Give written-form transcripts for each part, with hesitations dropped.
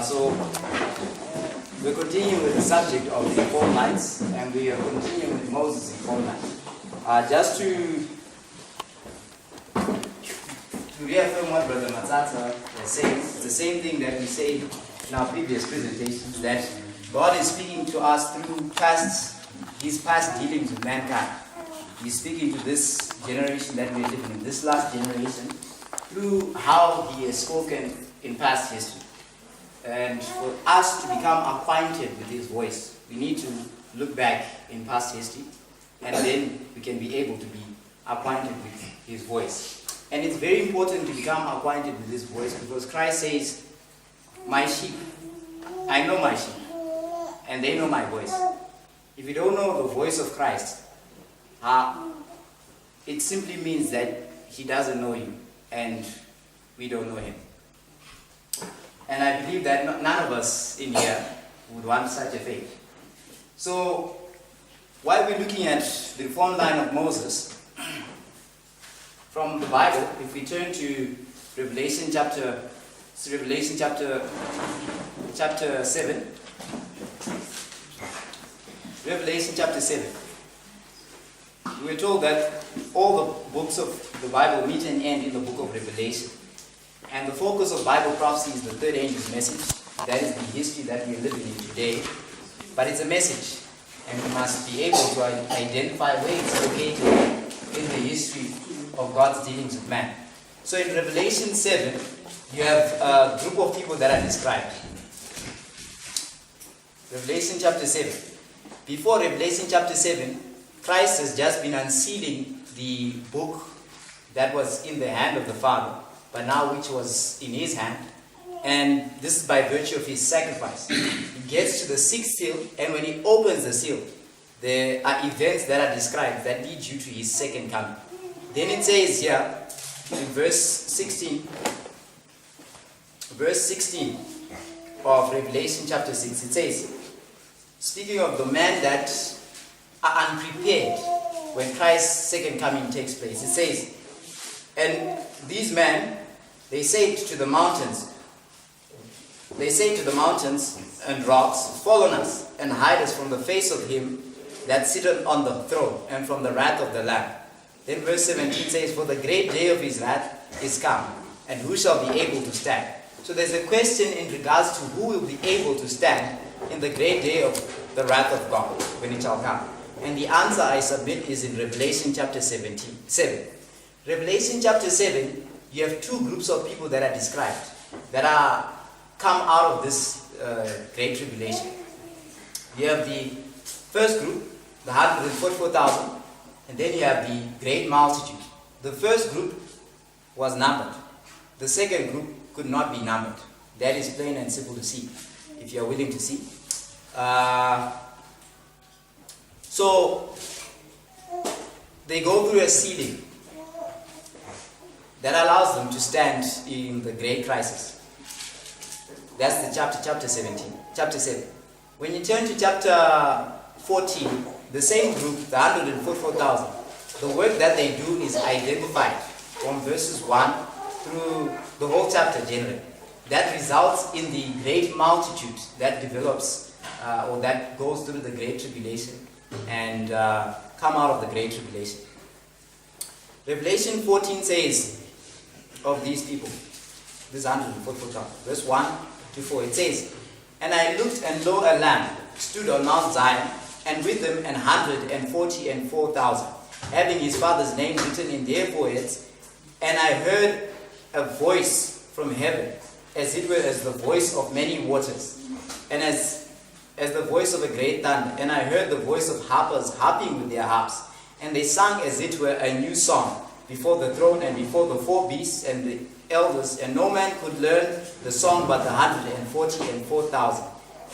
So we're continuing with the subject of the four lights, and we are continuing with Moses in four lights. Just to reaffirm what Brother Matsatsa was saying, it's the same thing that we said in our previous presentations, that God is speaking to us through His past dealings with mankind. He's speaking to this generation that we are living in, this last generation, through how He has spoken in past history. And for us to become acquainted with His voice, we need to look back in past history, and then we can be able to be acquainted with His voice. And it's very important to become acquainted with His voice, because Christ says, "My sheep, I know my sheep, and they know my voice." If you don't know the voice of Christ, it simply means that He doesn't know you, and we don't know Him. And I believe that none of us in here would want such a fate. So, while we're looking at the reform line of Moses, from the Bible, if we turn to Revelation chapter 7. Revelation chapter 7. We were told that all the books of the Bible meet and end in the book of Revelation. And the focus of Bible prophecy is the third angel's message. That is the history that we are living in today. But it's a message, and we must be able to identify where it's located in the history of God's dealings with man. So in Revelation 7, you have a group of people that are described. Revelation chapter 7. Before Revelation chapter 7, Christ has just been unsealing the book that was in the hand of the Father, but now which was in His hand. And this is by virtue of His sacrifice. He gets to the sixth seal, and when He opens the seal, there are events that are described that lead you to His second coming. Then it says here, in verse 16 of Revelation chapter 6, it says, speaking of the men that are unprepared when Christ's second coming takes place, it says, and these men, they say to the mountains and rocks, "Fall on us, and hide us from the face of Him that sitteth on the throne, and from the wrath of the Lamb." Then verse 17 says, "For the great day of His wrath is come, and who shall be able to stand?" So there's a question in regards to who will be able to stand in the great day of the wrath of God, when it shall come. And the answer, I submit, is in Revelation chapter 7. Revelation chapter 7, you have two groups of people that are described, that are come out of this great tribulation. You have the first group, the 144,000, and then you have the great multitude. The first group was numbered. The second group could not be numbered. That is plain and simple to see, if you are willing to see. So, they go through a sealing that allows them to stand in the great crisis. That's the chapter 7. When you turn to chapter 14, the same group, the 144,000, the work that they do is identified from verses 1 through the whole chapter generally. That results in the great multitude that develops or that goes through the great tribulation and come out of the great tribulation. Revelation 14 says of these people, this 144,000, verse 1 to 4, it says, "And I looked, and lo, a lamb stood on Mount Zion, and with them 144,000, having his father's name written in their foreheads. And I heard a voice from heaven, as it were as the voice of many waters, and as the voice of a great thunder. And I heard the voice of harpers harping with their harps, and they sang as it were a new song before the throne and before the four beasts and the elders, and no man could learn the song but the 144,000,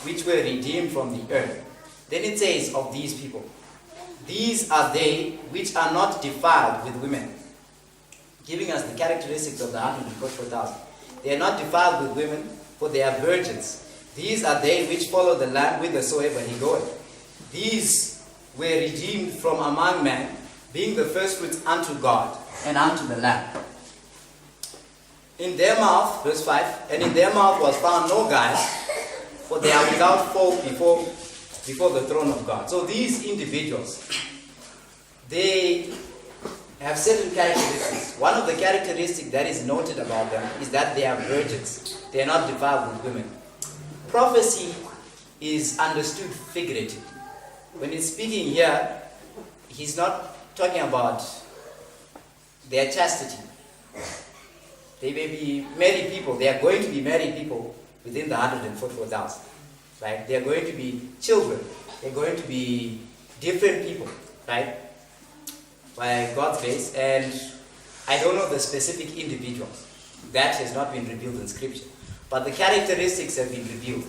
which were redeemed from the earth." Then it says of these people, "These are they which are not defiled with women," giving us the characteristics of the 144,000. "They are not defiled with women, for they are virgins. These are they which follow the Lamb whithersoever He goeth. These were redeemed from among men, being the firstfruits unto God and unto the Lamb. In their mouth," verse 5, "and in their mouth was found no guile, for they are without fault before the throne of God. So these individuals, they have certain characteristics. One of the characteristics that is noted about them is that they are virgins. They are not defiled with women. Prophecy is understood figuratively. When he's speaking here, he's not talking about their chastity. They may be married people. They are going to be married people within the 144,000. Right? They are going to be children. They are going to be different people. Right? By God's grace. And I don't know the specific individuals. That has not been revealed in Scripture. But the characteristics have been revealed.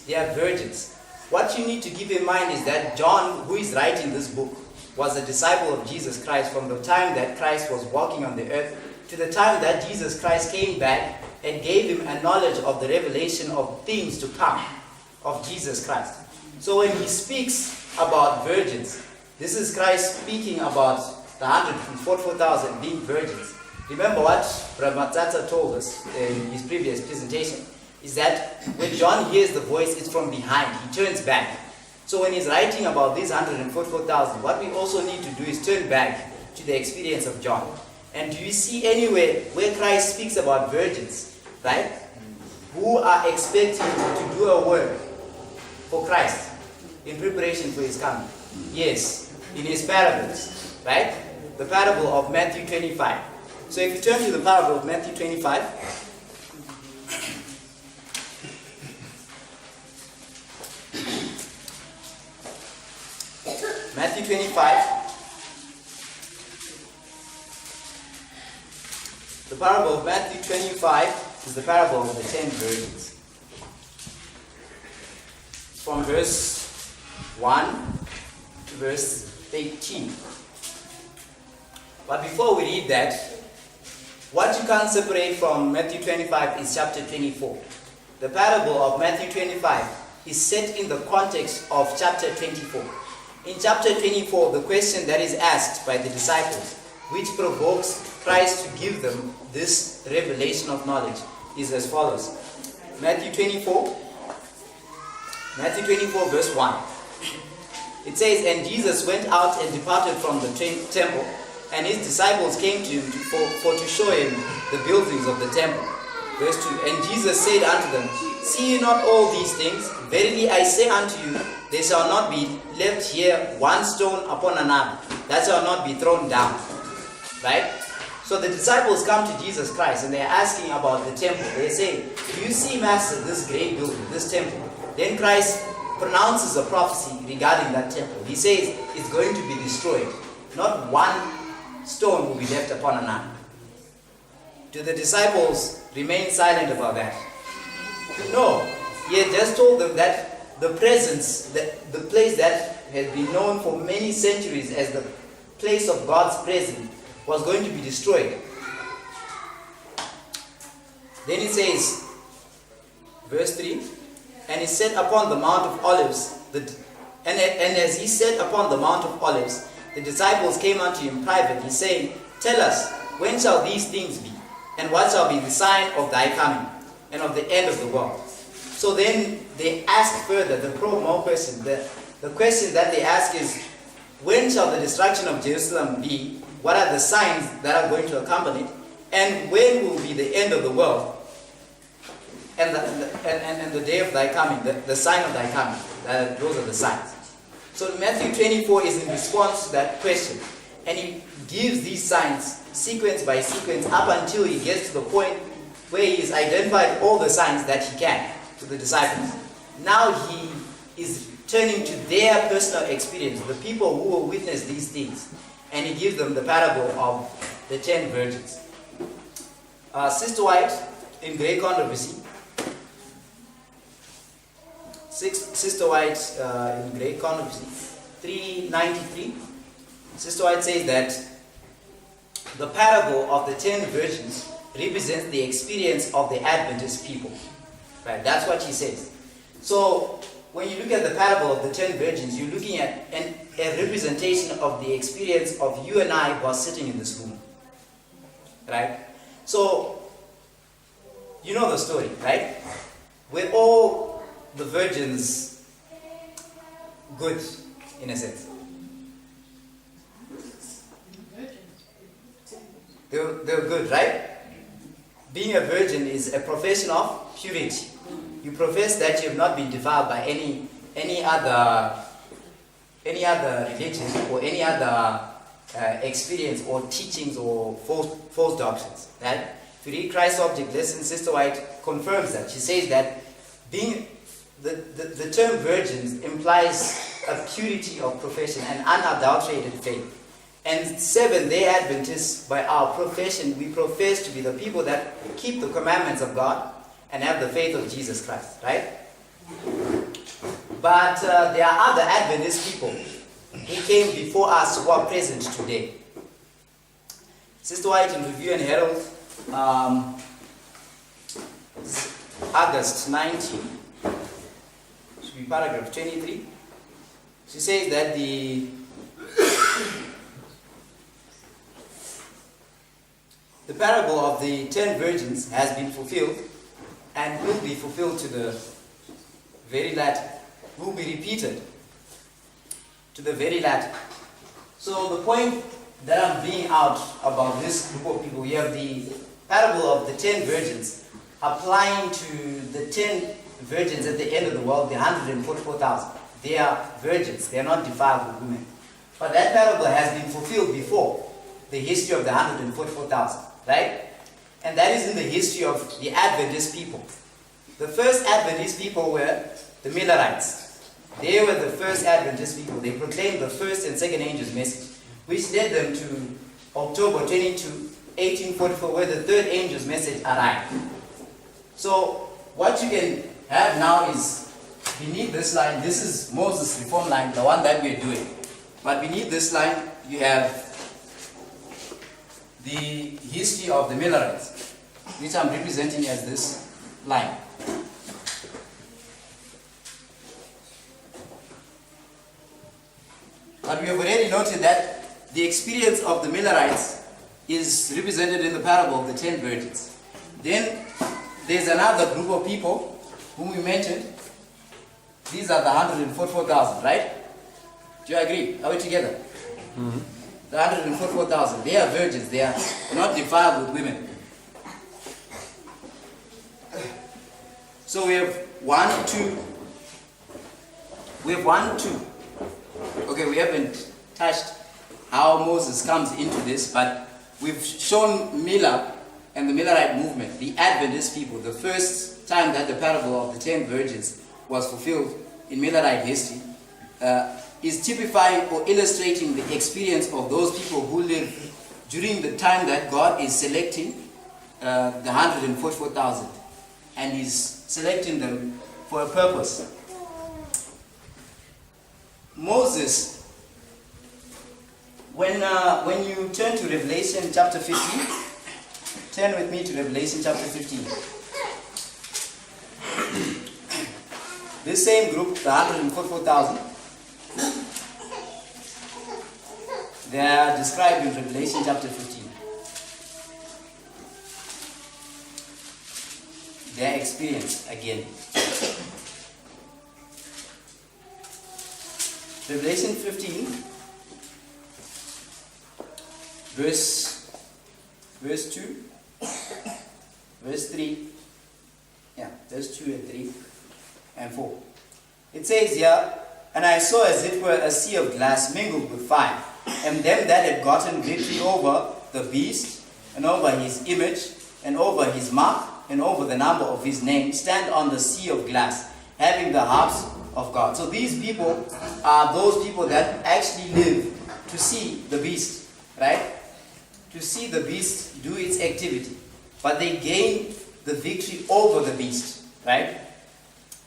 They are virgins. What you need to keep in mind is that John, who is writing this book, was a disciple of Jesus Christ from the time that Christ was walking on the earth to the time that Jesus Christ came back and gave him a knowledge of the revelation of things to come of Jesus Christ. So when he speaks about virgins, this is Christ speaking about the 144,000 being virgins. Remember what Brahmatata told us in his previous presentation, is that when John hears the voice, it's from behind. He turns back. So when he's writing about these 144,000, what we also need to do is turn back to the experience of John. And do you see anywhere where Christ speaks about virgins, right, who are expecting to do a work for Christ in preparation for his coming? Yes, in his parables, right? The parable of Matthew 25. So if you turn to the parable of Matthew 25, Matthew 25, the parable of Matthew 25 is the parable of the 10 virgins. From verse 1 to verse 18. But before we read that, what you can't separate from Matthew 25 is chapter 24. The parable of Matthew 25 is set in the context of chapter 24. In chapter 24, the question that is asked by the disciples, which provokes Christ to give them this revelation of knowledge, is as follows. Matthew 24 verse 1. It says, "And Jesus went out and departed from the temple, and his disciples came to him to show him the buildings of the temple." Verse 2. "And Jesus said unto them, See ye not all these things? Verily I say unto you, there shall not be left here one stone upon another, that shall not be thrown down." Right? So the disciples come to Jesus Christ and they are asking about the temple. They say, "Do you see, Master, this great building, this temple?" Then Christ pronounces a prophecy regarding that temple. He says it's going to be destroyed. Not one stone will be left upon another. Do the disciples remain silent about that? No. He had just told them that the presence, the place that has been known for many centuries as the place of God's presence, was going to be destroyed. Then it says, verse 3, "And he sat upon the Mount of Olives, and as he sat upon the Mount of Olives, the disciples came unto him privately, saying, Tell us, when shall these things be? And what shall be the sign of thy coming, and of the end of the world?" So then they ask further, the more question. The question that they ask is, when shall the destruction of Jerusalem be? What are the signs that are going to accompany it? And when will be the end of the world? And the day of thy coming, the sign of thy coming. Those are the signs. So Matthew 24 is in response to that question. And he gives these signs sequence by sequence up until he gets to the point where he has identified all the signs that he can to the disciples. Now he is turning to their personal experience, the people who will witness these things. And he gives them the parable of the 10 virgins. Sister White, in Great Controversy, Sister White in Great Controversy 393, Sister White says that the parable of the 10 virgins represents the experience of the Adventist people. Right? That's what she says. So when you look at the parable of the 10 virgins, you're looking at a representation of the experience of you and I who are sitting in this room. Right? So, you know the story, right? We're all the virgins good, in a sense? They were good, right? Being a virgin is a profession of purity. You profess that you have not been defiled by any other religion or any other experience or teachings or false doctrines. Right? If you read Christ's Object Lesson, Sister White confirms that. She says that being the term virgins implies a purity of profession and unadulterated faith. And 7-day Adventists, by our profession, we profess to be the people that keep the commandments of God and have the faith of Jesus Christ, right? But there are other Adventist people who came before us who are present today. Sister White in Review and Herald, August 19, should be paragraph 23. She says that the parable of the 10 virgins has been fulfilled and will be fulfilled to the very latter, will be repeated to the very latter. So the point that I'm bringing out about this group of people, we have the parable of the 10 virgins applying to the 10 virgins at the end of the world, the 144,000. They are virgins, they are not defiled with women. But that parable has been fulfilled before the history of the 144,000. Right? And that is in the history of the Adventist people. The first Adventist people were the Millerites. They were the first Adventist people. They proclaimed the first and second angel's message, which led them to October 22, 1844, where the third angel's message arrived. So what you can have now is, beneath this line, this is Moses' reform line, the one that we're doing. But beneath this line, you have the history of the Millerites, which I'm representing as this line. But we have already noted that the experience of the Millerites is represented in the parable of the 10 virgins. Then there's another group of people whom we mentioned. These are the 144,000, right? Do you agree? Are we together? Mm-hmm. The 144,000, they are virgins, they are not defiled with women. So we have 1, 2. We have 1, 2. Okay, we haven't touched how Moses comes into this, but we've shown Miller and the Millerite movement, the Adventist people, the first time that the parable of the 10 virgins was fulfilled in Millerite history. Is typifying or illustrating the experience of those people who live during the time that God is selecting the 144,000 and is selecting them for a purpose. Moses, when you turn to Revelation chapter 15, turn with me to Revelation chapter 15. This same group, the 144,000, they are described in Revelation chapter 15. Their experience again. Revelation 15, verse 2, verse 3. Yeah, verse 2 and 3 and 4. It says here, "And I saw as it were a sea of glass mingled with fire, and them that had gotten victory over the beast, and over his image, and over his mark, and over the number of his name, stand on the sea of glass, having the harps of God." So these people are those people that actually live to see the beast, right? To see the beast do its activity. But they gain the victory over the beast, right?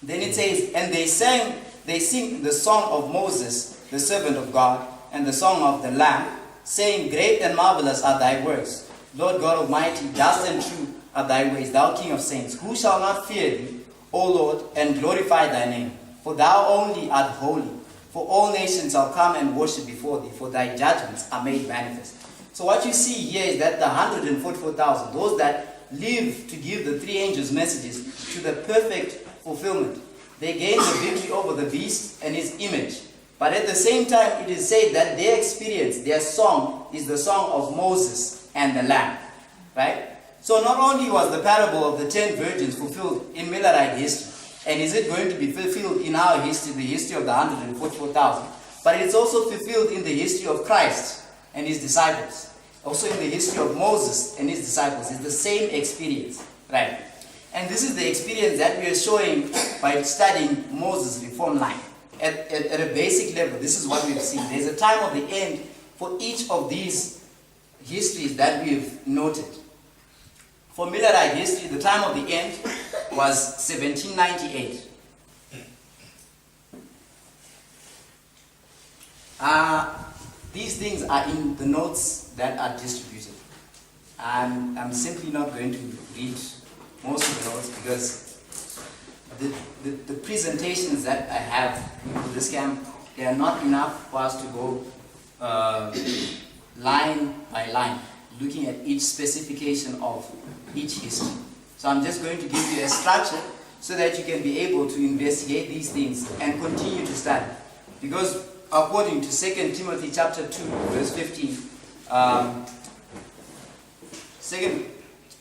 Then it says, "And they sing the song of Moses, the servant of God, and the song of the Lamb, saying, Great and marvelous are thy works, Lord God Almighty, just and true are thy ways, thou King of saints. Who shall not fear thee, O Lord, and glorify thy name? For thou only art holy. For all nations shall come and worship before thee, for thy judgments are made manifest." So what you see here is that the 144,000, those that live to give the three angels' messages to the perfect fulfillment, they gained the victory over the beast and his image. But at the same time, it is said that their experience, their song, is the song of Moses and the Lamb. Right? So not only was the parable of the 10 virgins fulfilled in Millerite history, and is it going to be fulfilled in our history, the history of the 144,000, but it's also fulfilled in the history of Christ and his disciples. Also in the history of Moses and his disciples. It's the same experience. Right? And this is the experience that we are showing by studying Moses' reform line. At a basic level, this is what we've seen. There's a time of the end for each of these histories that we've noted. For Millerite history, the time of the end was 1798. These things are in the notes that are distributed. I'm simply not going to read most of the notes because the presentations that I have for this camp, they are not enough for us to go line by line, looking at each specification of each history. So I'm just going to give you a structure so that you can be able to investigate these things and continue to study. Because according to 2 Timothy chapter 2, verse 15,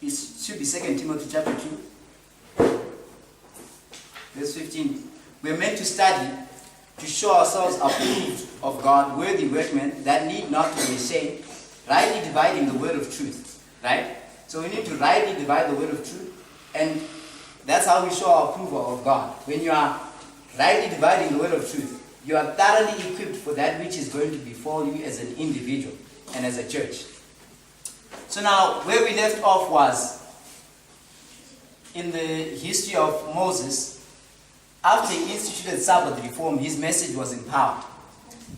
it should be 2 Timothy chapter 2, verse 15. We're meant to study to show ourselves approved of God, worthy workmen that need not to be ashamed, rightly dividing the word of truth. Right? So we need to rightly divide the word of truth, and that's how we show our approval of God. When you are rightly dividing the word of truth, you are thoroughly equipped for that which is going to befall you as an individual and as a church. So now, where we left off was in the history of Moses. After he instituted Sabbath reform, his message was empowered.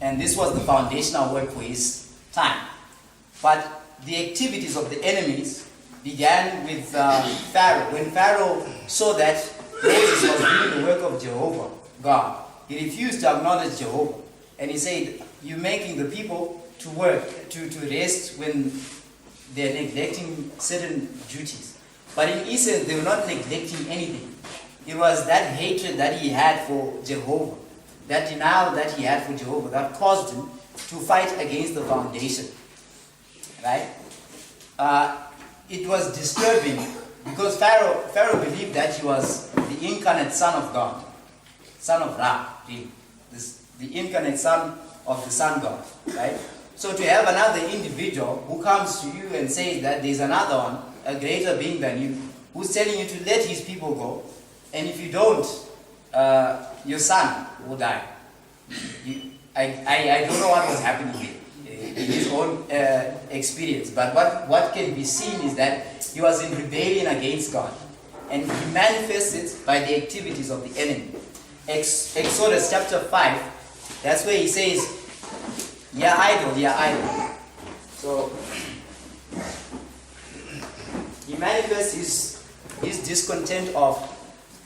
And this was the foundational work for his time. But the activities of the enemies began with Pharaoh. When Pharaoh saw that Moses was doing the work of Jehovah, God, he refused to acknowledge Jehovah. And he said, you're making the people to work, to rest when they're neglecting certain duties. But in essence, they were not neglecting anything. It was that hatred that he had for Jehovah, that denial that he had for Jehovah, that caused him to fight against the foundation. Right? It was disturbing because Pharaoh believed that he was the incarnate son of God, son of Ra, really. The incarnate son of the sun God. Right? So to have another individual who comes to you and says that there's another one, a greater being than you, who's telling you to let his people go, and if you don't, your son will die. I don't know what was happening here in his own experience, but what can be seen is that he was in rebellion against God, and he manifests it by the activities of the enemy. Exodus chapter 5, that's where he says, "Yeah, idol, yeah, idol." So he manifests his discontent of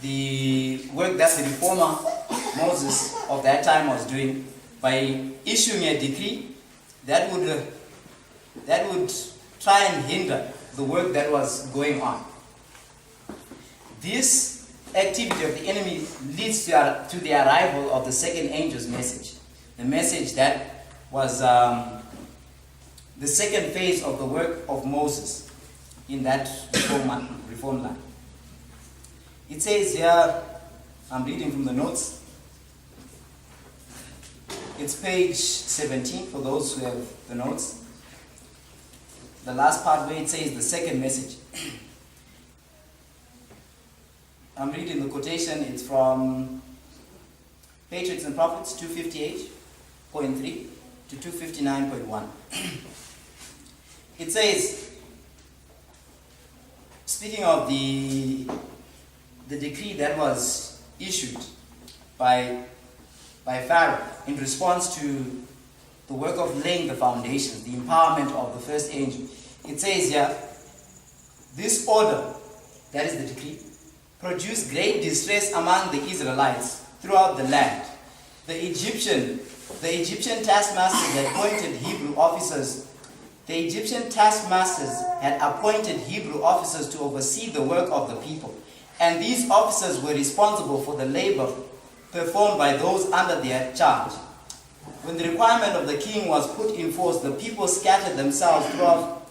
the work that the reformer Moses of that time was doing by issuing a decree that would try and hinder the work that was going on. This activity of the enemy leads to the arrival of the second angel's message, the message that was the second phase of the work of Moses in that reform line. It says here, I'm reading from the notes, it's page 17 for those who have the notes. The last part where it says the second message. I'm reading the quotation, it's from Patriarchs and Prophets 258.3 to 259.1. It says, speaking of the decree that was issued by Pharaoh in response to the work of laying the foundations, the empowerment of the first angel. It says here, this order, that is the decree, produced great distress among the Israelites throughout the land. The Egyptian taskmasters had appointed Hebrew officers. The Egyptian taskmasters had appointed Hebrew officers to oversee the work of the people. And these officers were responsible for the labor performed by those under their charge. When the requirement of the king was put in force, the people scattered themselves throughout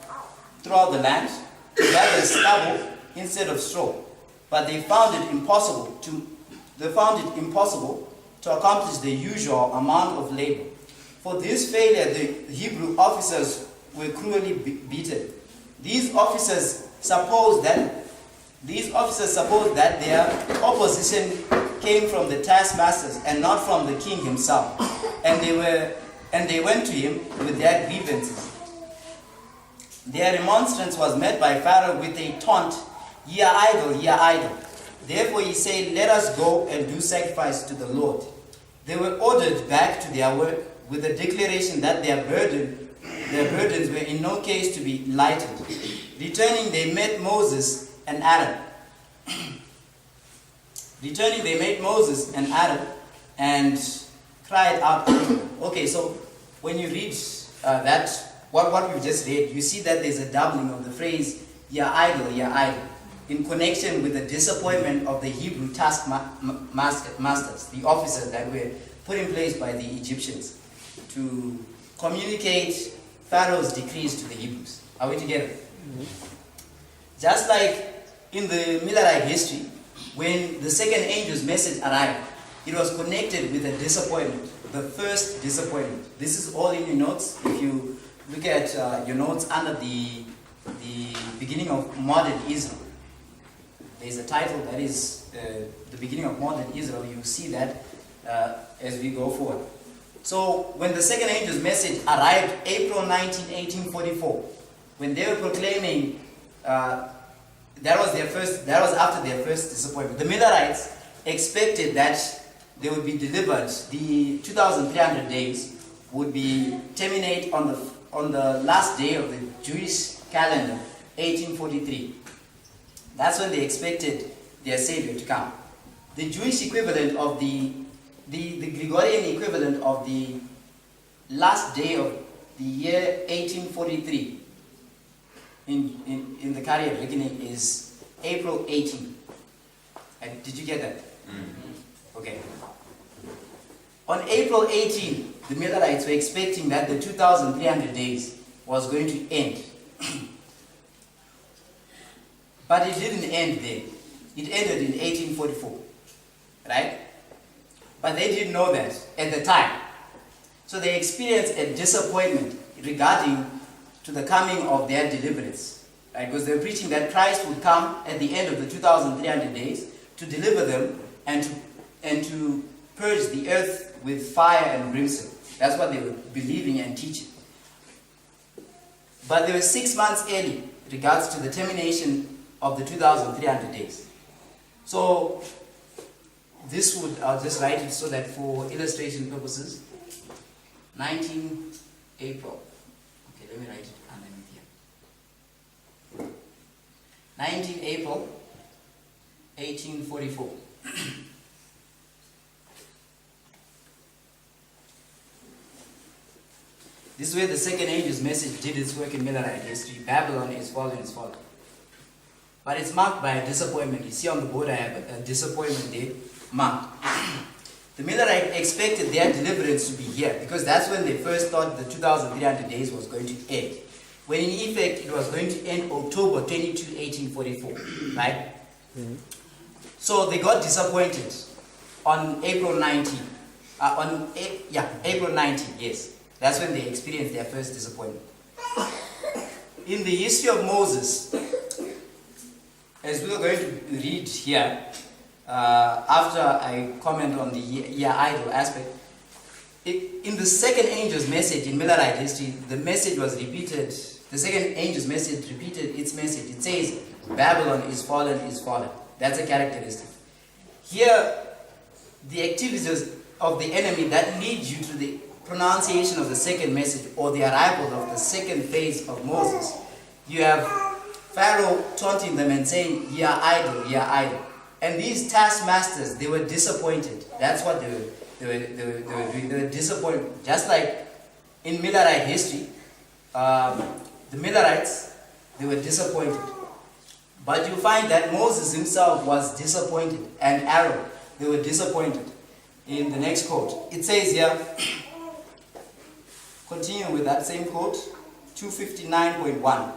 the land to gather stubble instead of straw. But they found it impossible to accomplish the usual amount of labor. For this failure, the Hebrew officers were cruelly beaten. These officers supposed that their opposition came from the taskmasters and not from the king himself, and they went to him with their grievances. Their remonstrance was met by Pharaoh with a taunt, "Ye are idle, ye are idle." Therefore he said, "Let us go and do sacrifice to the Lord." They were ordered back to their work with the declaration that their burdens were in no case to be lightened. Returning, they met Moses and Aaron. And cried out unto them. Okay, so when you read what we've just read, you see that there's a doubling of the phrase, "Ye are idle, ye are idle," in connection with the disappointment of the Hebrew taskmasters, the officers that were put in place by the Egyptians to communicate Pharaoh's decrees to the Hebrews. Are we together? Mm-hmm. Just like in the Millerite history, when the second angel's message arrived, it was connected with a disappointment, the first disappointment. This is all in your notes. If you look at your notes under the beginning of modern Israel, there's a title that is the beginning of modern Israel. You see that as we go forward. So when the second angel's message arrived April 19, 1844, when they were proclaiming, that was after their first disappointment. The Millerites expected that they would be delivered. The 2,300 days would be terminate on the last day of the Jewish calendar, 1843. That's when they expected their Savior to come. The Jewish equivalent of the Gregorian equivalent of the last day of the year 1843 in the calendar reckoning is April 18. Did you get that? Mm-hmm. Okay. On April 18, the Millerites were expecting that the 2,300 days was going to end. But it didn't end then. It ended in 1844. Right? But they didn't know that at the time. So they experienced a disappointment regarding to the coming of their deliverance. Right? Because they were preaching that Christ would come at the end of the 2,300 days to deliver them and to purge the earth with fire and brimstone. That's what they were believing and teaching. But they were 6 months early in regards to the termination of the 2,300 days. So this would, I'll just write it so that for illustration purposes, 19 April. Okay, let me write it underneath here. 19 April, 1844. This is where the second angel's message did its work in Millerite history. Babylon is fallen, is fallen. But it's marked by a disappointment. You see on the board I have a disappointment there marked. The Millerite expected their deliverance to be here because that's when they first thought the 2,300 days was going to end. When in effect it was going to end October 22, 1844. Right? Mm-hmm. So they got disappointed on April 19. April 19, yes. That's when they experienced their first disappointment. In the history of Moses, as we are going to read here, after I comment on the idol aspect, in the second angel's message in Millerite history, the message was repeated. The second angel's message repeated its message. It says, Babylon is fallen, is fallen. That's a characteristic. Here, the activities of the enemy that lead you to the pronunciation of the second message or the arrival of the second phase of Moses, you have Pharaoh taunting them and saying, "Ye are idle, ye are idle." And these taskmasters, they were disappointed. That's what they were doing. They were disappointed. Just like in Millerite history, the Millerites, they were disappointed. But you find that Moses himself was disappointed, and Aaron, they were disappointed. in the next quote. It says here, continuing with that same quote, 259.1.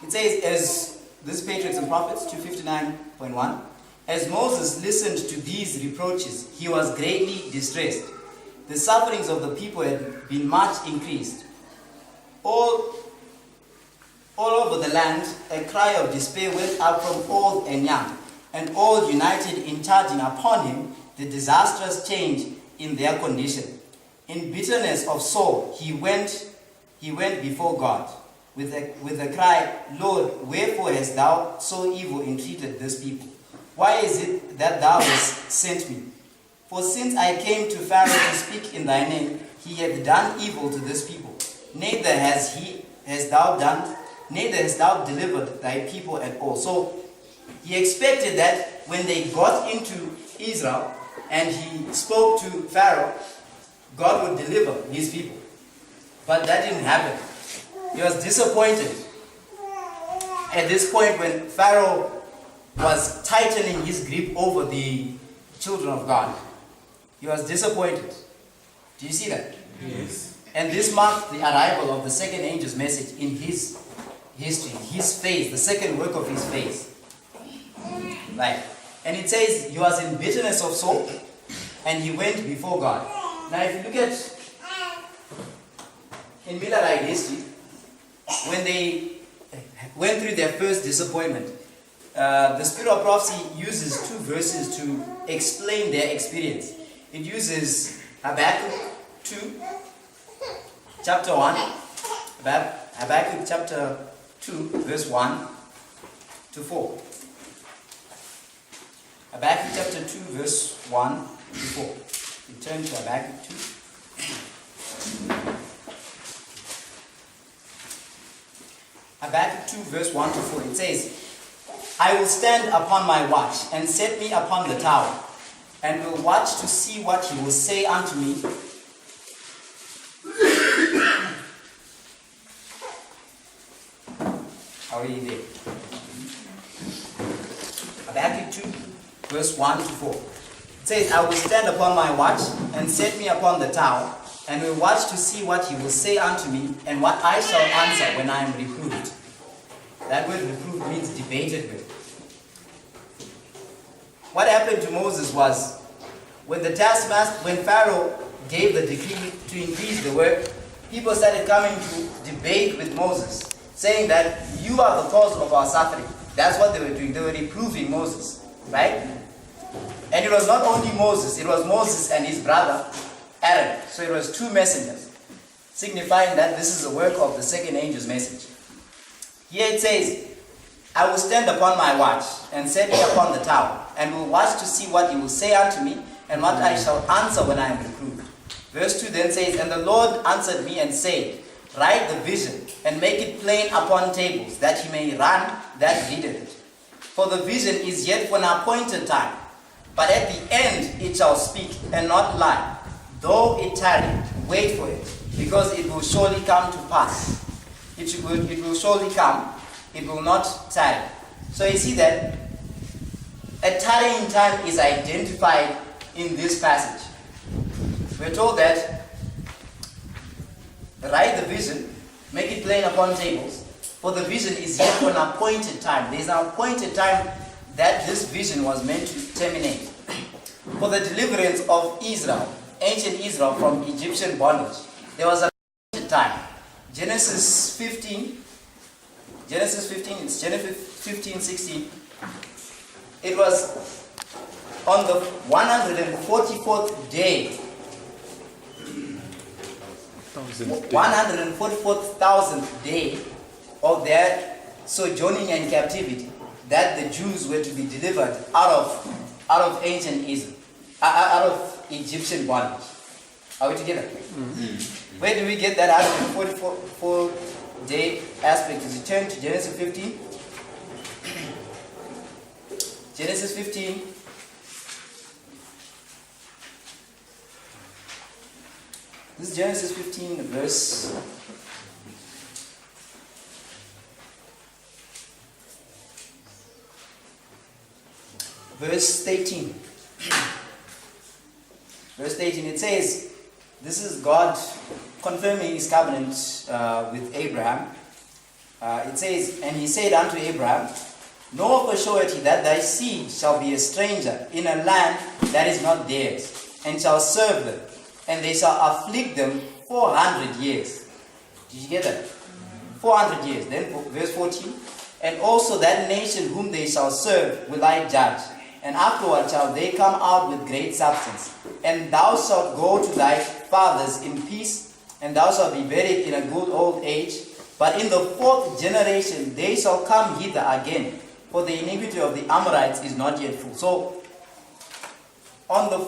It says, as this Patriarchs and Prophets, 259.1, as Moses listened to these reproaches, he was greatly distressed. The sufferings of the people had been much increased. All over the land, a cry of despair went up from old and young, and all united in charging upon him the disastrous change in their condition. In bitterness of soul, he went before God with a cry, Lord, wherefore hast thou so evil entreated this people? Why is it that thou hast sent me? For since I came to Pharaoh to speak in thy name, he hath done evil to this people. Neither hast thou delivered thy people at all. So he expected that when they got into Israel and he spoke to Pharaoh, God would deliver his people. But that didn't happen. He was disappointed at this point when Pharaoh was tightening his grip over the children of God. He was disappointed. Do you see that? Yes. And this marked the arrival of the second angel's message in his history, his phase, the second work of his phase. Right. And it says he was in bitterness of soul and he went before God. Now if you look at in Millerite history, when they went through their first disappointment, the Spirit of Prophecy uses two verses to explain their experience. It uses Habakkuk 2, chapter 1, Habakkuk chapter 2, verse 1 to 4. Habakkuk chapter 2, verse 1 to 4. We turn to Habakkuk 2. Habakkuk 2, verse 1 to 4. It says, I will stand upon my watch and set me upon the tower, and will watch to see what he will say unto me. Are we there? Habakkuk 2, verse 1 to 4. It says, I will stand upon my watch and set me upon the tower, and will watch to see what he will say unto me, and what I shall answer when I am reproved. That word reproved means debated with. What happened to Moses was, when Pharaoh gave the decree to increase the work, people started coming to debate with Moses, saying that you are the cause of our suffering. That's what they were doing. They were reproving Moses, right? And it was not only Moses, it was Moses and his brother Aaron. So it was two messengers, signifying that this is the work of the second angel's message. Here it says, I will stand upon my watch and set me upon the tower, and will watch to see what he will say unto me, and what I shall answer when I am reproved. Verse 2 then says, And the Lord answered me and said, Write the vision, and make it plain upon tables, that he may run that readeth it. For the vision is yet for an appointed time, but at the end it shall speak, and not lie. Though it tarry, wait for it, because it will surely come to pass. It will surely come, it will not tarry. So you see that a tarrying time is identified in this passage. We're told that write the vision, make it plain upon tables, for the vision is yet for an appointed time. There is an appointed time that this vision was meant to terminate. For the deliverance of Israel, ancient Israel, from Egyptian bondage, there was an appointed time. Genesis 15, it's Genesis 15:16. It was on the 144th day, 144,000th day of their sojourning and captivity that the Jews were to be delivered out of ancient Israel, out of Egyptian bondage. Are we together? Mm-hmm. Where do we get that 144 day aspect? Is it turn to Genesis 15? Genesis 15. This is Genesis 15, verse 18. verse 18, it says, this is God confirming his covenant with Abraham. It says, and he said unto Abraham, know of a surety that thy seed shall be a stranger in a land that is not theirs, and shall serve them, and they shall afflict them 400 years. Did you get that? 400 years. Then verse 14, and also that nation whom they shall serve will I judge, and afterward shall they come out with great substance. And thou shalt go to thy fathers in peace, and thou shalt be buried in a good old age. But in the fourth generation they shall come hither again, for the iniquity of the Amorites is not yet full. So, on the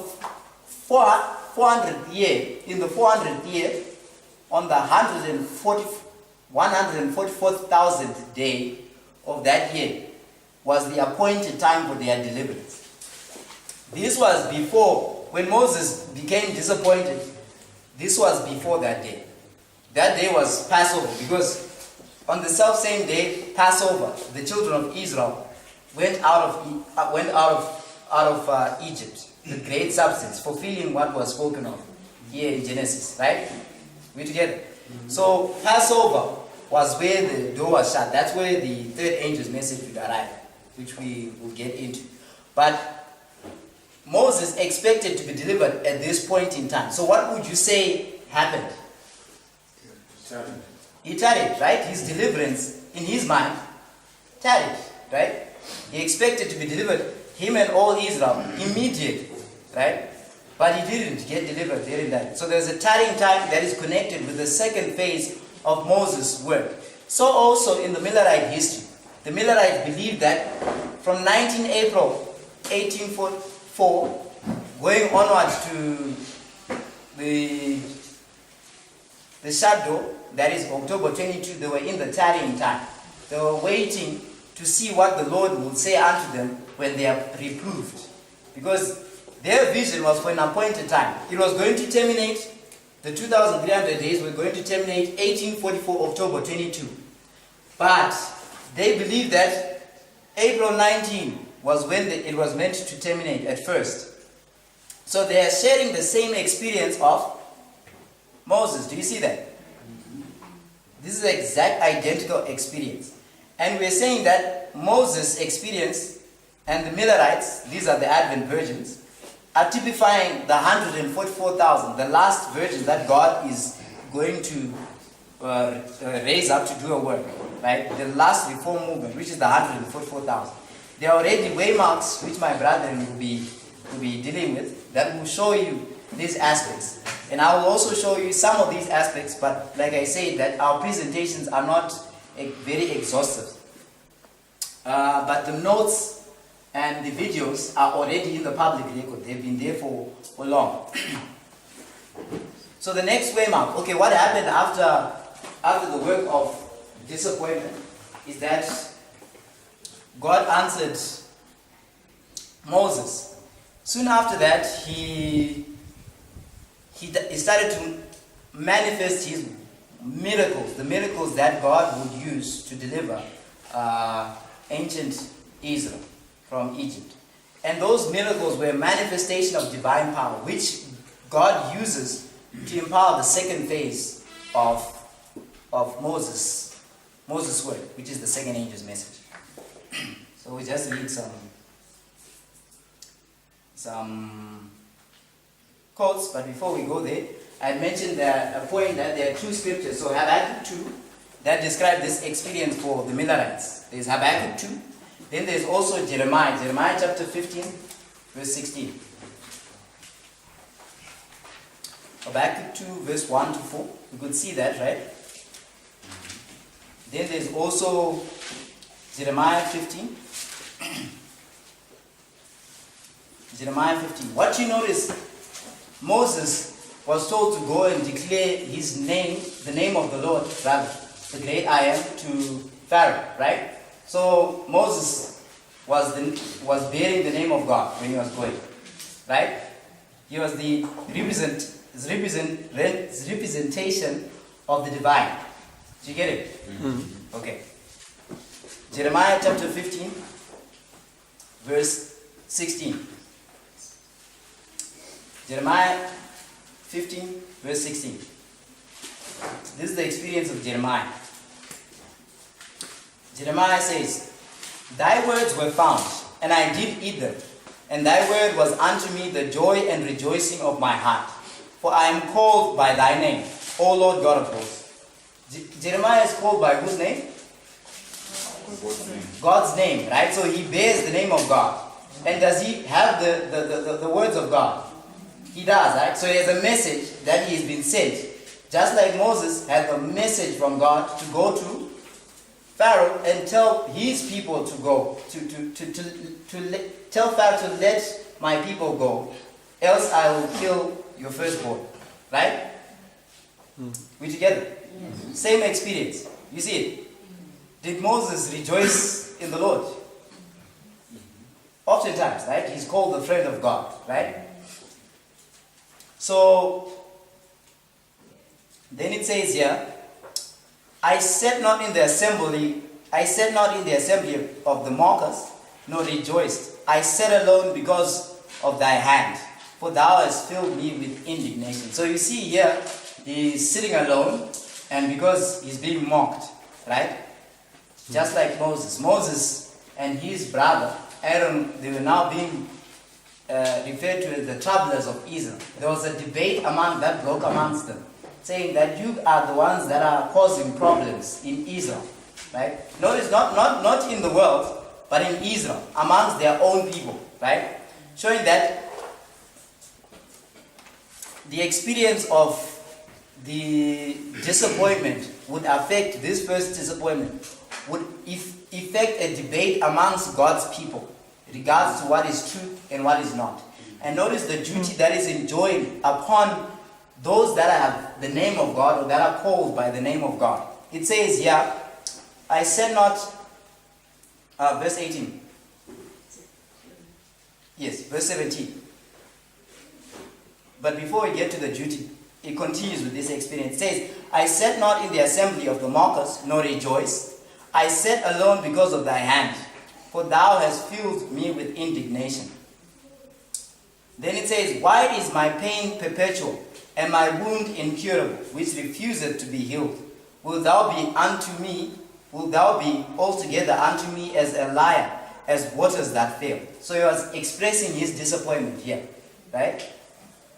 400th year, in the 400th year, on the 144,000th day of that year, was the appointed time for their deliverance. This was before, when Moses became disappointed, this was before that day. That day was Passover, because on the self-same day, Passover, the children of Israel went out of Egypt with great substance, fulfilling what was spoken of here in Genesis, right? We together? So Passover was where the door was shut. That's where the third angel's message would arrive, which we will get into. But Moses expected to be delivered at this point in time. So what would you say happened? He tarried, right? His deliverance, in his mind, tarried, right? He expected to be delivered, him and all Israel, immediately, right? But he didn't get delivered there in that. So there's a tarrying time that is connected with the second phase of Moses' work. So also in the Millerite history, the Millerites believed that from 19 April 1844, going onwards to the shadow, that is October 22, they were in the tarrying time. They were waiting to see what the Lord will say unto them when they are reproved. Because their vision was for an appointed time. It was going to terminate, the 2,300 days were going to terminate 1844, October 22. But they believed that April 19 was when it was meant to terminate at first. So they are sharing the same experience of Moses. Do you see that? This is the exact identical experience. And we're saying that Moses' experience and the Millerites, these are the Advent virgins, are typifying the 144,000, the last virgins that God is going to raise up to do a work, right? The last reform movement, which is the 144,000. There are already waymarks, which my brother will be dealing with, that will show you these aspects. And I will also show you some of these aspects, but like I said, that our presentations are not very exhaustive. But the notes and the videos are already in the public record. They've been there for long. So the next waymark, okay, what happened after the work of disappointment is that God answered Moses. Soon after that, he started to manifest his miracles, the miracles that God would use to deliver ancient Israel from Egypt. And those miracles were a manifestation of divine power, which God uses to empower the second phase of Moses' work, which is the second angel's message. So we just read some quotes, but before we go there, I mentioned a point that there are two scriptures. So Habakkuk 2 that describe this experience for the Millerites. There's Habakkuk 2. Then there's also Jeremiah chapter 15, verse 16. Habakkuk 2, verse 1 to 4. You could see that, right? Then there's also Jeremiah 15. Jeremiah 15. What you notice, Moses was told to go and declare his name, the name of the Lord, rather, the great I am, to Pharaoh, right? So Moses was bearing the name of God when he was going, right? He was the representation of the divine. Did you get it? Mm-hmm. Okay. Jeremiah chapter 15, verse 16. Jeremiah 15, verse 16. This is the experience of Jeremiah. Jeremiah says, "Thy words were found, and I did eat them, and thy word was unto me the joy and rejoicing of my heart. For I am called by thy name, O Lord God of hosts." Jeremiah is called by whose name? God's name, right? So he bears the name of God. And does he have the words of God? He does, right? So he has a message that he has been sent. Just like Moses had a message from God to go to Pharaoh and tell his people to go, tell Pharaoh to let my people go, else I will kill your firstborn. Right? We together? Yes. Same experience. You see it? Did Moses rejoice in the Lord? Oftentimes, right? He's called the friend of God, right? So, then it says here, I sat not in the assembly of the mockers, nor rejoiced. I sat alone because of thy hand, for thou hast filled me with indignation. So you see here, he's sitting alone, and because he's being mocked, right? Just like Moses. Moses and his brother, Aaron, they were now being referred to as the troublers of Israel. There was a debate that broke amongst them, saying that you are the ones that are causing problems in Israel. Right? Notice, not in the world, but in Israel, amongst their own people. Right? Showing that the experience of the disappointment would affect this first disappointment, would affect a debate amongst God's people in regards to what is truth and what is not. And notice the duty that is enjoined upon those that have the name of God or that are called by the name of God. It says here, I said not, verse 18. Yes, verse 17. But before we get to the duty, it continues with this experience. It says, I sat not in the assembly of the mockers, nor rejoiced. I sat alone because of thy hand, for thou hast filled me with indignation. Then it says, why is my pain perpetual, and my wound incurable, which refuseth to be healed? Wilt thou be altogether unto me as a liar, as waters that fail? So he was expressing his disappointment here, right?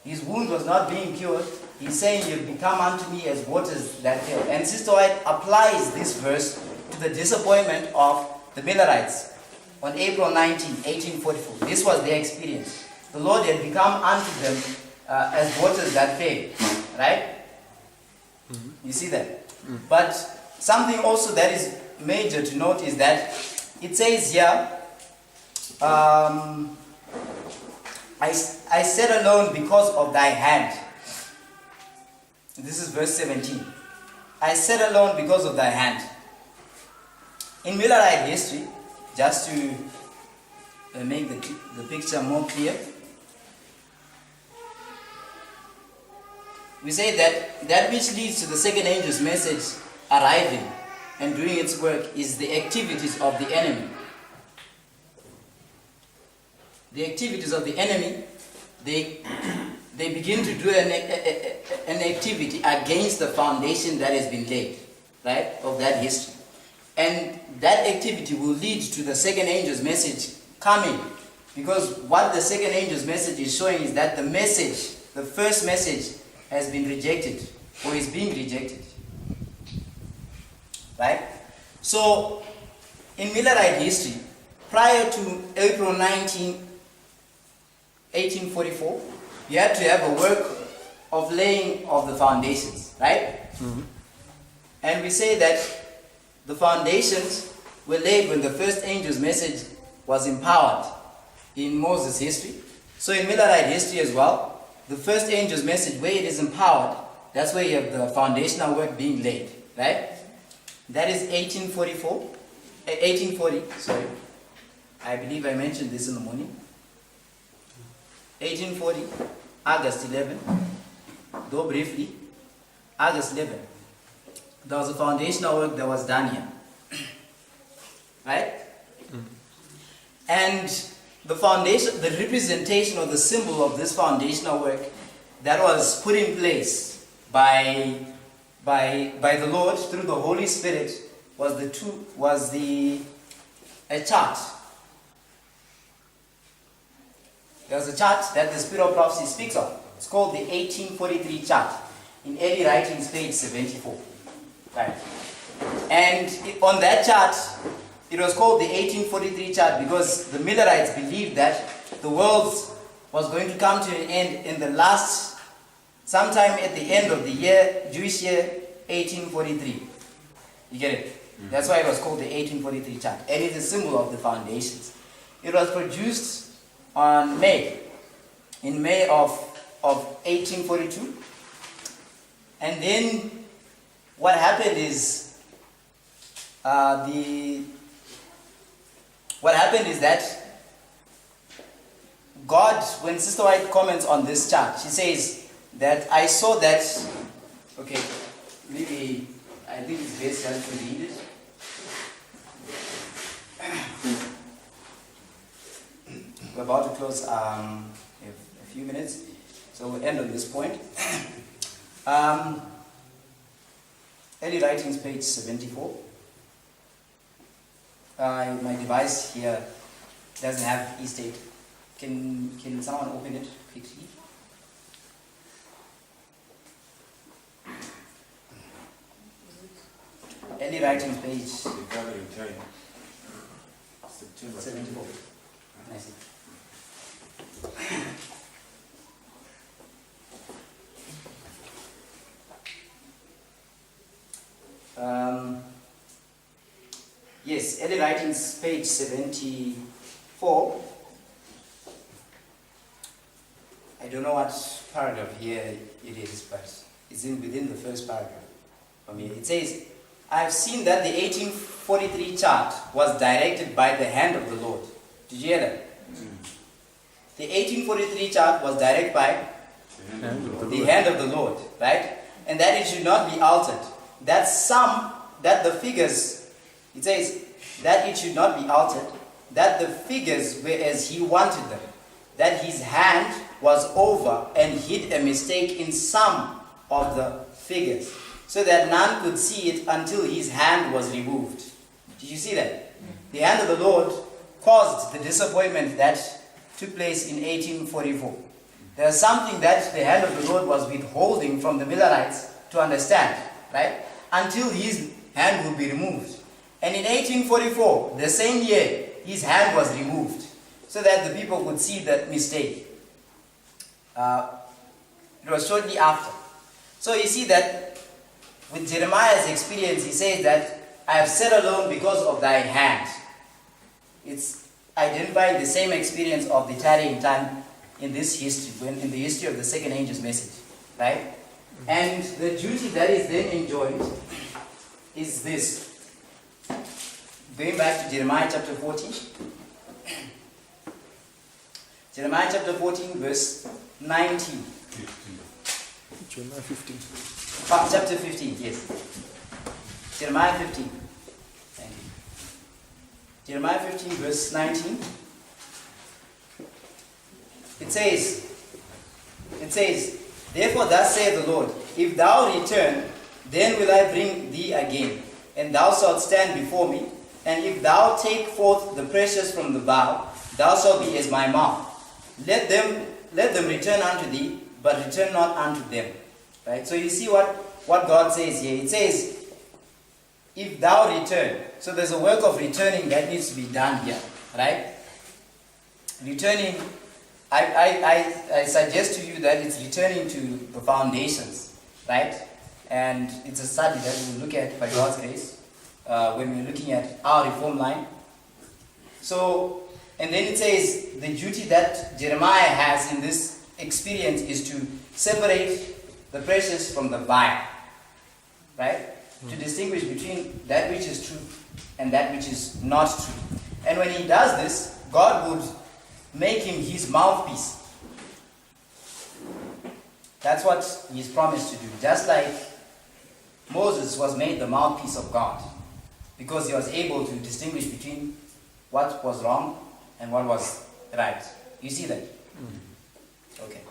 His wound was not being cured. He's saying, you've become unto me as waters that fail. And Sister White applies this verse to the disappointment of the Millerites on April 19, 1844. This was their experience. The Lord had become unto them as waters that fail. Right? Mm-hmm. You see that? Mm-hmm. But something also that is major to note is that it says here, I sat alone because of thy hand. This is verse 17. I sat alone because of thy hand. In Millerite history, just to make the picture more clear, we say that which leads to the second angel's message arriving and doing its work is the activities of the enemy. The activities of the enemy, they begin to do an activity against the foundation that has been laid, right, of that history. And that activity will lead to the second angel's message coming. Because what the second angel's message is showing is that the first message has been rejected, or is being rejected. Right? So, in Millerite history, prior to April 19, 1844, you had to have a work of laying of the foundations, right? Mm-hmm. And we say that the foundations were laid when the first angel's message was empowered in Moses' history. So in Millerite history as well, the first angel's message, where it is empowered, that's where you have the foundational work being laid, right? That is 1840, sorry. I believe I mentioned this in the morning. 1840, August 11, though briefly, August 11. There was a foundational work that was done here. Right? Mm. And the foundation, the representation or the symbol of this foundational work that was put in place by the Lord through the Holy Spirit was a chart. There's a chart that the Spirit of Prophecy speaks of. It's called the 1843 chart. In early writings, page 74. Right. And on that chart, it was called the 1843 chart because the Millerites believed that the world was going to come to an end in the last, sometime at the end of the year, Jewish year 1843. You get it? Mm-hmm. That's why it was called the 1843 chart. And it's a symbol of the foundations. It was produced in May of 1842. And then what happened is that God, when Sister White comments on this chart, she says that I saw that, okay, maybe I think it's best just to read it. We're about to close a few minutes, so we'll end on this point. Early writings, page 74. My device here doesn't have e-state. Can someone open it quickly? Early writings, page 74. I see. Yes, early writings, page 74. I don't know what paragraph here it is, but it's within the first paragraph for me. It says, I have seen that the 1843 chart was directed by the hand of the Lord. Did you hear that? The 1843 chart was directed by the hand of the Lord, right? And that it should not be altered. That the figures, it says that it should not be altered, that the figures were as he wanted them, that his hand was over and hid a mistake in some of the figures, so that none could see it until his hand was removed. Did you see that? The hand of the Lord caused the disappointment that took place in 1844. There's something that the hand of the Lord was withholding from the Millerites to understand, right? Until his hand would be removed. And in 1844, the same year, his hand was removed so that the people could see that mistake. It was shortly after. So you see that with Jeremiah's experience, he says that I have sat alone because of thy hand. It's identifying the same experience of the tarrying time in this history, in the history of the second angel's message, right? And the duty that is then enjoyed is this. Going back to Jeremiah chapter 14. Jeremiah chapter 14, verse 19. Jeremiah 15. Chapter 15, yes. Jeremiah 15. Thank you. Jeremiah 15, verse 19. It says, Therefore thus saith the Lord, if thou return, then will I bring thee again, and thou shalt stand before me. And if thou take forth the precious from the bow, thou shalt be as my mouth. Let them return unto thee, but return not unto them. Right? So you see what God says here. It says, if thou return. So there's a work of returning that needs to be done here. Right? Returning, I suggest to you that it's returning to the foundations. Right? And it's a study that we'll look at by God's grace when we're looking at our reform line. So, and then it says the duty that Jeremiah has in this experience is to separate the precious from the vile. Right? To distinguish between that which is true and that which is not true. And when he does this, God would make him his mouthpiece. That's what he's promised to do. Just like Moses was made the mouthpiece of God, because he was able to distinguish between what was wrong and what was Right. You see that? Okay.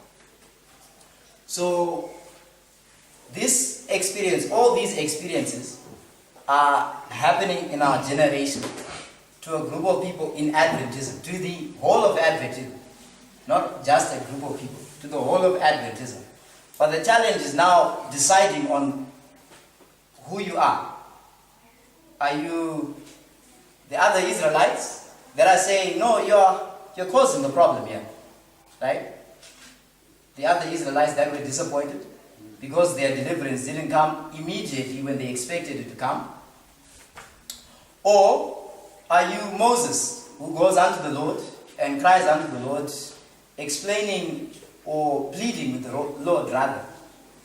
So, this experience, all these experiences are happening in our generation to a group of people in Adventism, to the whole of Adventism, not just a group of people, to the whole of Adventism. But the challenge is now deciding on who you are. Are you the other Israelites that are saying, no, you're causing the problem here, right? The other Israelites that were disappointed because their deliverance didn't come immediately when they expected it to come. Or are you Moses, who goes unto the Lord and cries unto the Lord, explaining or pleading with the Lord rather,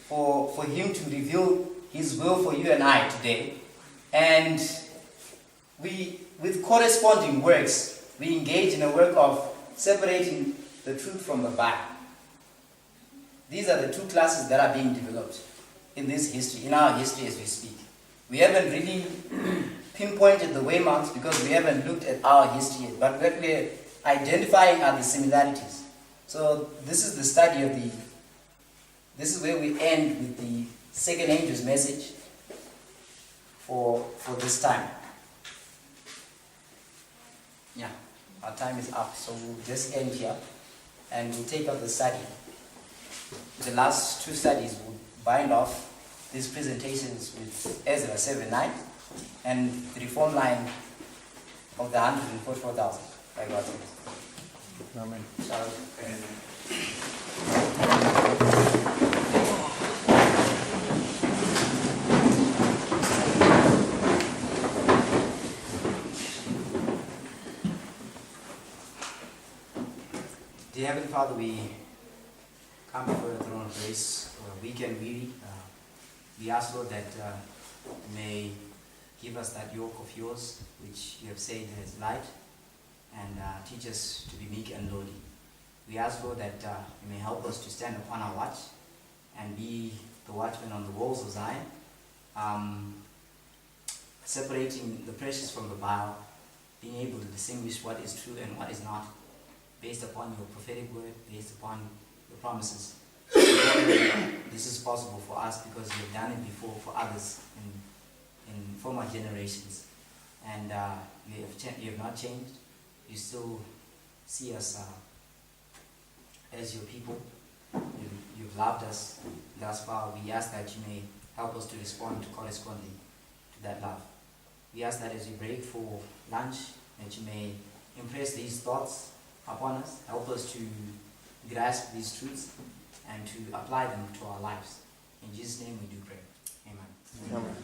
for him to reveal his will for you and I today. And we, with corresponding works, we engage in a work of separating the truth from the Bible. These are the two classes that are being developed in this history, in our history as we speak. We haven't really pinpointed the waymarks because we haven't looked at our history yet, but what we're identifying are the similarities. So this is the study of this is where we end with the second angel's message for this time. Yeah, our time is up, so we'll just end here and we'll take up the study. The last two studies will bind off these presentations with Ezra 7:9 and the reform line of the 144,000 by God's grace. Amen. Shall Dear Heavenly Father, we come before the throne of grace, weak and weary. We ask, Lord, that you may give us that yoke of yours, which you have said is light, and teach us to be meek and lowly. We ask, Lord, that you may help us to stand upon our watch and be the watchmen on the walls of Zion, separating the precious from the vile, being able to distinguish what is true and what is not, based upon your prophetic word, based upon your promises. This is possible for us because you have done it before for others in former generations. And you have not changed. You still see us as your people. You've loved us thus far. We ask that you may help us to respond corresponding to that love. We ask that as we break for lunch, that you may impress these thoughts upon us, help us to grasp these truths and to apply them to our lives. In Jesus' name we do pray. Amen. Amen.